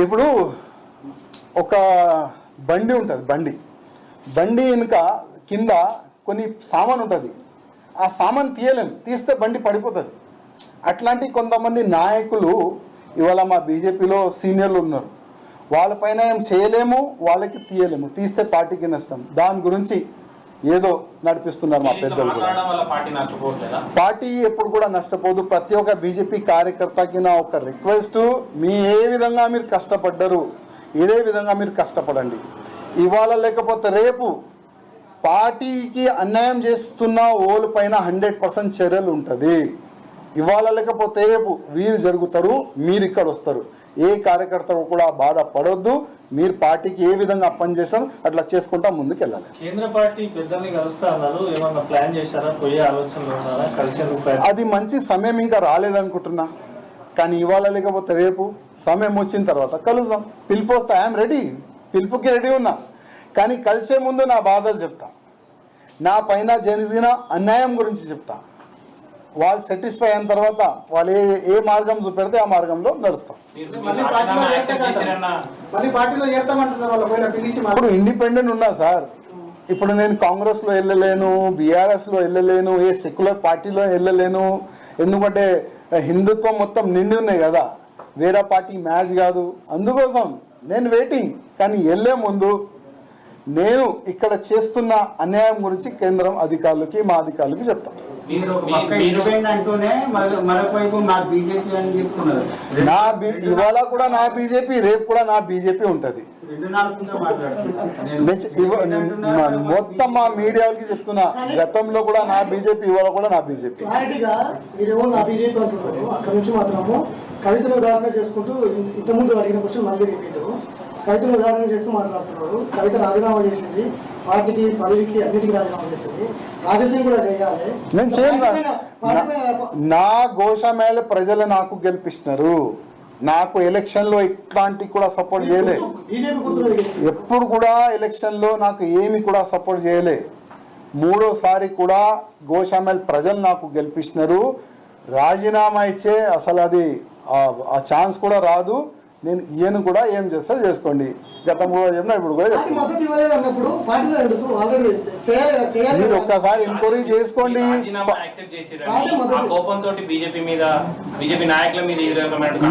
ఇప్పుడు ఒక బండి ఉంటుంది, బండి వెనుక కింద కొన్ని సామాన్ ఉంటుంది. ఆ సామాన్ తీయలేము, తీస్తే బండి పడిపోతుంది. అట్లాంటి కొంతమంది నాయకులు ఇవాళ మా బీజేపీలో సీనియర్లు ఉన్నారు. వాళ్ళపైన ఏం చేయలేము, వాళ్ళకి తీయలేము, తీస్తే పార్టీకి నష్టం. దాని గురించి ఏదో నడిపిస్తున్నారు మా పెద్దలు కూడా. పార్టీ ఎప్పుడు కూడా నష్టపోదు. ప్రతి ఒక్క బీజేపీ కార్యకర్తకి నా ఒక రిక్వెస్ట్, ఏ విధంగా మీరు కష్టపడ్డారు ఇదే విధంగా మీరు కష్టపడండి. ఇవాళ లేకపోతే రేపు పార్టీకి అన్యాయం చేస్తున్న ఓళ్ళ పైన 100% చర్యలు ఉంటుంది. ఇవాళ లేకపోతే రేపు వీరు జరుగుతారు, మీరు ఇక్కడ వస్తారు. ఏ కార్యకర్తలు కూడా బాధపడొద్దు. మీరు పార్టీకి ఏ విధంగా పనిచేస్తాం అట్లా చేసుకుంటా ముందుకు వెళ్ళాలి. కేంద్ర పార్టీ పెద్దల్ని కలుస్తా అన్నారు, ఏమన్నా ప్లాన్ చేశారా? పోయే ఆలోచనలు ఉన్నారా? కలిసేందుకు అది మంచి సమయం ఇంకా రాలేదనుకుంటున్నా. కానీ ఇవాళ లేకపోతే రేపు సమయం వచ్చిన తర్వాత కలుద్దాం. పిలుపు వస్తా, ఐఎమ్ రెడీ, పిలుపుకి రెడీ ఉన్నా. కానీ కలిసే ముందు నా బాధలు చెప్తా, నా పైన జరిగిన అన్యాయం గురించి చెప్తా. వాళ్ళు సాటిస్ఫై అయిన తర్వాత వాళ్ళు ఏ మార్గం చూపెడితే ఆ మార్గంలో నడుస్తాం. ఇప్పుడు ఇండిపెండెంట్ ఉన్నా సార్. ఇప్పుడు నేను కాంగ్రెస్లో వెళ్ళలేను, బీఆర్ఎస్లో వెళ్ళలేను, ఏ సెక్యులర్ పార్టీలో వెళ్ళలేను. ఎందుకంటే హిందుత్వం మొత్తం నిండి ఉన్నాయి కదా, వేరే పార్టీ మ్యాచ్ కాదు. అందుకోసం నేను వెయిటింగ్. కానీ వెళ్ళే ముందు నేను ఇక్కడ చేస్తున్న అన్యాయం గురించి కేంద్రం అధికారులకి, మా అధికారులకి చెప్తాను. ఇవాళ కూడా నా బీజేపీ, రేపు కూడా నా బీజేపీ ఉంటుంది. మొత్తం మా మీడియాకి చెప్తున్నా, గతంలో కూడా నా బీజేపీ, ఇవాళ కూడా నా బీజేపీ. కవితను ఉదాహరణ చేసుకుంటూ ఇంతకుముందు అడిగిన క్వశ్చన్ మళ్ళీ రిపీట్. కవితను ఉదాహరణ చేస్తూ మాట్లాడుతున్నారు. కవిత రాజీనామా చేసింది, పార్టీకి పదవికి అన్నిటికీ రాజీనామా చేసింది. రాజకీయం కూడా చేయాలి. నేను చేయను. నా గోషామేళ ప్రజలు నాకు గెలిపిస్తున్నారు. నాకు ఎలక్షన్లో ఇట్లాంటి కూడా సపోర్ట్ చేయలే. ఎప్పుడు కూడా ఎలక్షన్లో నాకు ఏమి కూడా సపోర్ట్ చేయలే. మూడోసారి కూడా గోషామేళ ప్రజలు నాకు గెలిపిస్తున్నారు. రాజీనామా ఇచ్చే అసలు అది ఆ ఛాన్స్ కూడా రాదు. నేను ఈయన కూడా ఏం చేస్తారు చేసుకోండి. గతం కూడా చెప్పినా, ఇప్పుడు కూడా చెప్తాను. మీరు ఒక్కసారి ఎంక్వైరీ చేసుకోండి.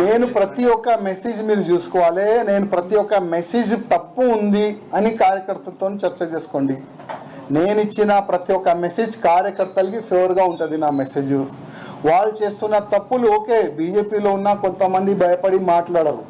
నేను ప్రతి ఒక్క మెసేజ్ మీరు చూసుకోవాలి. నేను ప్రతి ఒక్క మెసేజ్ తప్పు ఉంది అని కార్యకర్తలతో చర్చ చేసుకోండి. నేను ఇచ్చిన ప్రతి ఒక్క మెసేజ్ కార్యకర్తలకి ఫేవర్గా ఉంటుంది. నా మెసేజ్ వాళ్ళు చేస్తున్న తప్పులు ఓకే, బీజేపీలో ఉన్న కొంతమంది భయపడి మాట్లాడరు.